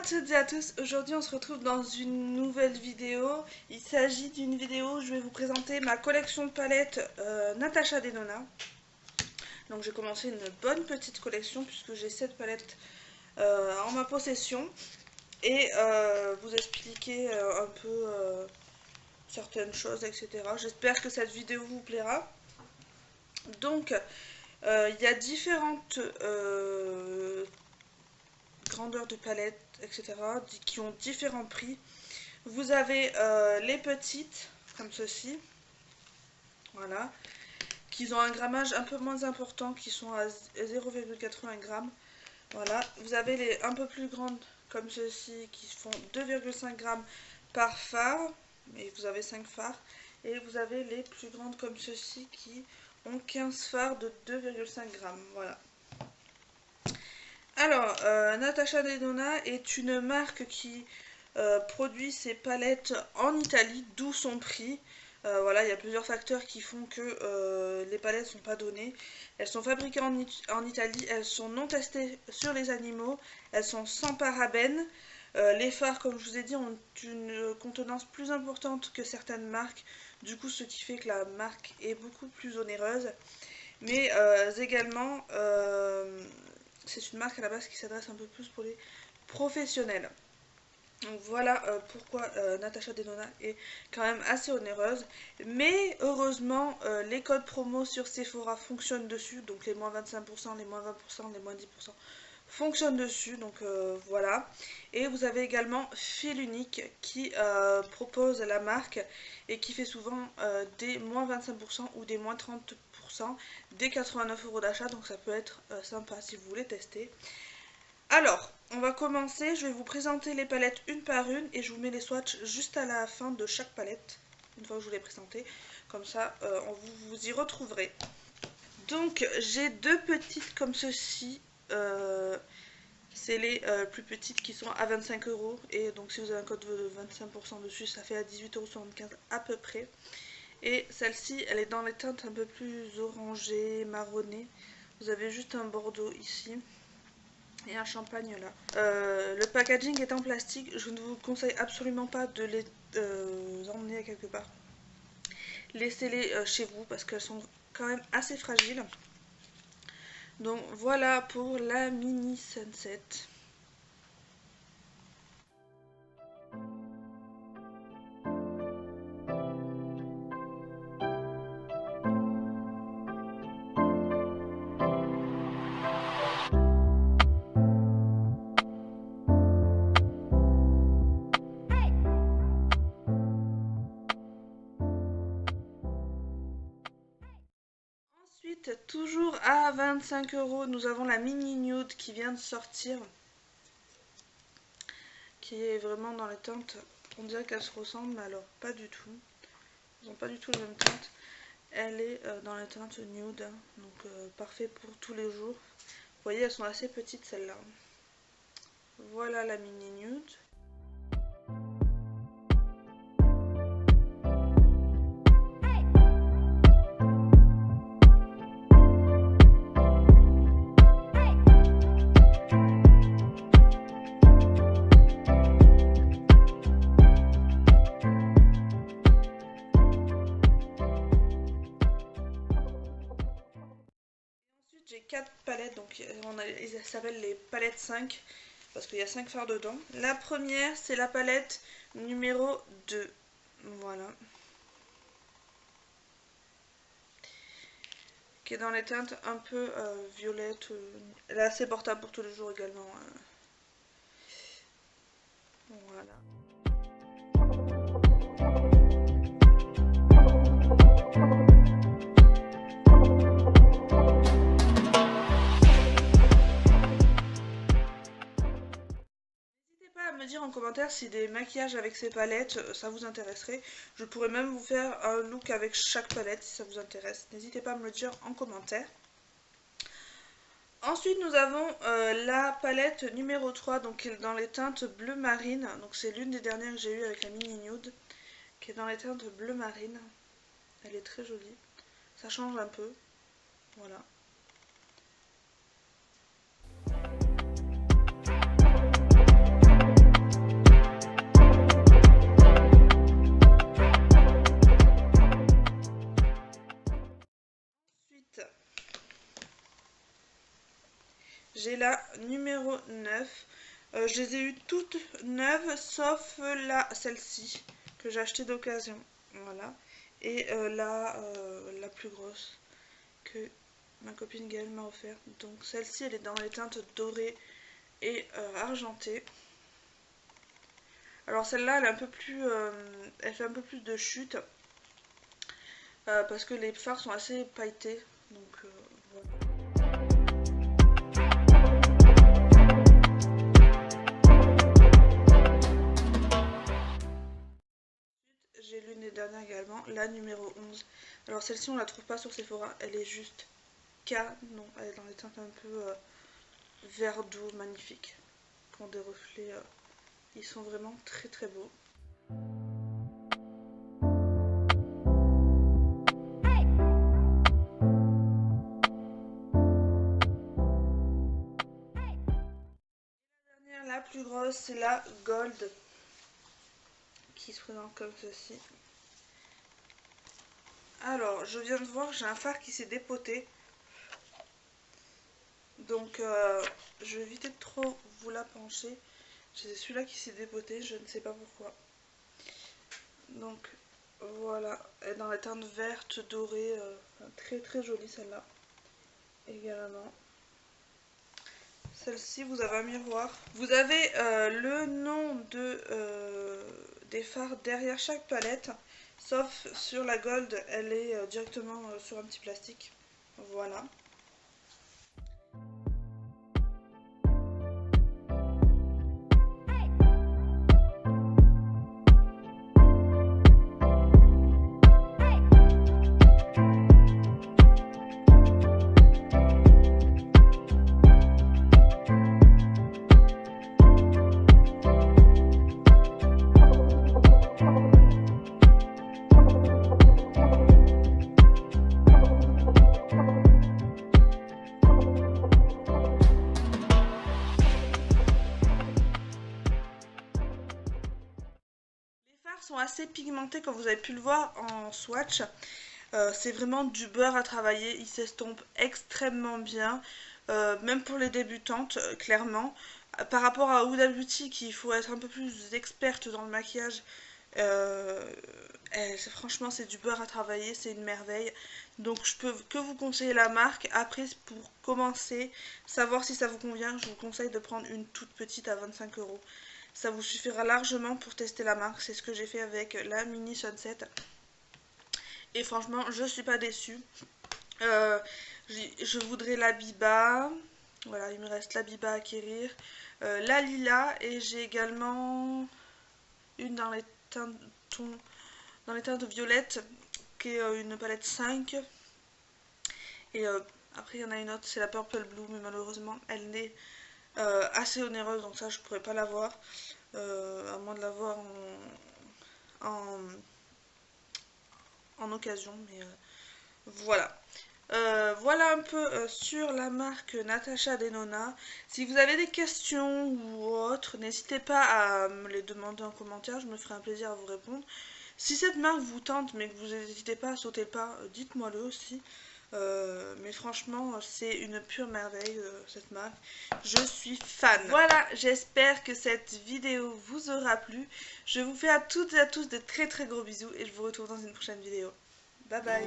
toutes et à tous, aujourd'hui on se retrouve dans une nouvelle vidéo. Il s'agit d'une vidéo où je vais vous présenter ma collection de palettes Natasha Denona. Donc j'ai commencé une bonne petite collection puisque j'ai 7 palettes en ma possession. Et vous expliquer un peu certaines choses, etc. J'espère que cette vidéo vous plaira. Donc il y a différentes grandeurs de palettes, etc. qui ont différents prix. Vous avez les petites, comme ceci, voilà, qui ont un grammage un peu moins important, qui sont à 0,80 g. Voilà, vous avez les un peu plus grandes, comme ceci, qui font 2,5 g par phare, mais vous avez 5 phares. Et vous avez les plus grandes comme ceci, qui ont 15 phares de 2,5 g. Voilà. Alors, Natasha Denona est une marque qui produit ses palettes en Italie, d'où son prix. Voilà, il y a plusieurs facteurs qui font que les palettes ne sont pas données. Elles sont fabriquées en Italie, elles sont non testées sur les animaux, elles sont sans parabènes. Les phares, comme je vous ai dit, ont une contenance plus importante que certaines marques, du coup ce qui fait que la marque est beaucoup plus onéreuse. Mais également, c'est une marque à la base qui s'adresse un peu plus pour les professionnels. Donc voilà pourquoi Natasha Denona est quand même assez onéreuse. Mais heureusement, les codes promo sur Sephora fonctionnent dessus. Donc les moins 25%, les moins 20%, les moins 10% fonctionnent dessus. Donc voilà. Et vous avez également Fil Unique qui propose la marque et qui fait souvent des moins 25% ou des moins 30% dès 89 € d'achat. Donc ça peut être sympa si vous voulez tester. Alors, on va commencer, je vais vous présenter les palettes une par une et je vous mets les swatchs juste à la fin de chaque palette, une fois que je vous les présenté, comme ça vous y retrouverez. Donc j'ai deux petites comme ceci, c'est les plus petites qui sont à 25 € et donc si vous avez un code de 25% dessus, ça fait à 18,75 € à peu près. Et celle-ci, elle est dans les teintes un peu plus orangées, marronnées, vous avez juste un bordeaux ici. Et un champagne là. Le packaging est en plastique, je ne vous conseille absolument pas de les emmener à quelque part. Laissez-les chez vous parce qu'elles sont quand même assez fragiles. Donc voilà pour la mini Sunset. Ensuite, toujours à 25 €, nous avons la mini nude qui vient de sortir. Qui est vraiment dans les teintes, on dirait qu'elles se ressemblent, mais alors pas du tout. Elles n'ont pas du tout les mêmes teintes. Elle est dans les teintes nude, donc parfait pour tous les jours. Vous voyez, elles sont assez petites celles-là. Voilà la mini nude. J'ai 4 palettes, donc elles s'appellent les palettes 5 parce qu'il y a 5 fards dedans. La première, c'est la palette numéro 2. Voilà. Qui est dans les teintes un peu violettes. Elle est assez portable pour tous les jours également. Voilà. Me dire en commentaire si des maquillages avec ces palettes ça vous intéresserait. Je pourrais même vous faire un look avec chaque palette si ça vous intéresse. N'hésitez pas à me le dire en commentaire. Ensuite nous avons la palette numéro 3, donc dans les teintes bleu marine. Donc c'est l'une des dernières que j'ai eues avec la mini nude, qui est dans les teintes bleu marine. Elle est très jolie, ça change un peu. Voilà. j'ai la numéro 9. Je les ai eues toutes neuves sauf celle-ci que j'ai achetée d'occasion. Voilà. Et la plus grosse que ma copine Gaëlle m'a offert. Donc celle-ci elle est dans les teintes dorées et argentées. Alors celle-là elle fait un peu plus de chute parce que les fards sont assez pailletés. Donc voilà. J'ai l'une des dernières également, la numéro 11. Alors celle-ci on la trouve pas sur Sephora, elle est juste canon. Elle est dans des teintes un peu vert doux, magnifiques. Qui ont des reflets, ils sont vraiment très très beaux. La dernière, la plus grosse, c'est la Gold. Qui se présente comme ceci. Alors, je viens de voir, j'ai un fard qui s'est dépoté. Donc, je vais éviter de trop vous la pencher. J'ai celui-là qui s'est dépoté, je ne sais pas pourquoi. Donc, voilà. Elle est dans la teinte verte, dorée. Très très jolie celle-là. Également. Celle-ci, vous avez un miroir. Vous avez le nom des fards derrière chaque palette. Sauf sur la Gold, elle est directement sur un petit plastique. Voilà. Sont assez pigmentés comme vous avez pu le voir en swatch. C'est vraiment du beurre à travailler, il s'estompe extrêmement bien, même pour les débutantes, clairement. Par rapport à Huda Beauty, qu'il faut être un peu plus experte dans le maquillage, franchement c'est du beurre à travailler, c'est une merveille. Donc je peux que vous conseiller la marque. Après, pour commencer, savoir si ça vous convient, je vous conseille de prendre une toute petite à 25 €. Ça vous suffira largement pour tester la marque. C'est ce que j'ai fait avec la Mini Sunset. Et franchement, je suis pas déçue. Je voudrais la Biba. Voilà, il me reste la Biba à acquérir. La Lila. Et j'ai également une dans les teintes violettes, qui est une palette 5. Et après, il y en a une autre, c'est la Purple Blue. Mais malheureusement, elle est assez onéreuse. Donc ça, je pourrais pas l'avoir. À moins de l'avoir en occasion, mais voilà. Voilà un peu sur la marque Natasha Denona. Si vous avez des questions ou autres, n'hésitez pas à me les demander en commentaire, je me ferai un plaisir à vous répondre. Si cette marque vous tente mais que vous n'hésitez pas à sauter le pas, dites-moi le aussi. Mais franchement, c'est une pure merveille cette marque. Je suis fan. Voilà, j'espère que cette vidéo vous aura plu. Je vous fais à toutes et à tous de très très gros bisous et je vous retrouve dans une prochaine vidéo. Bye bye.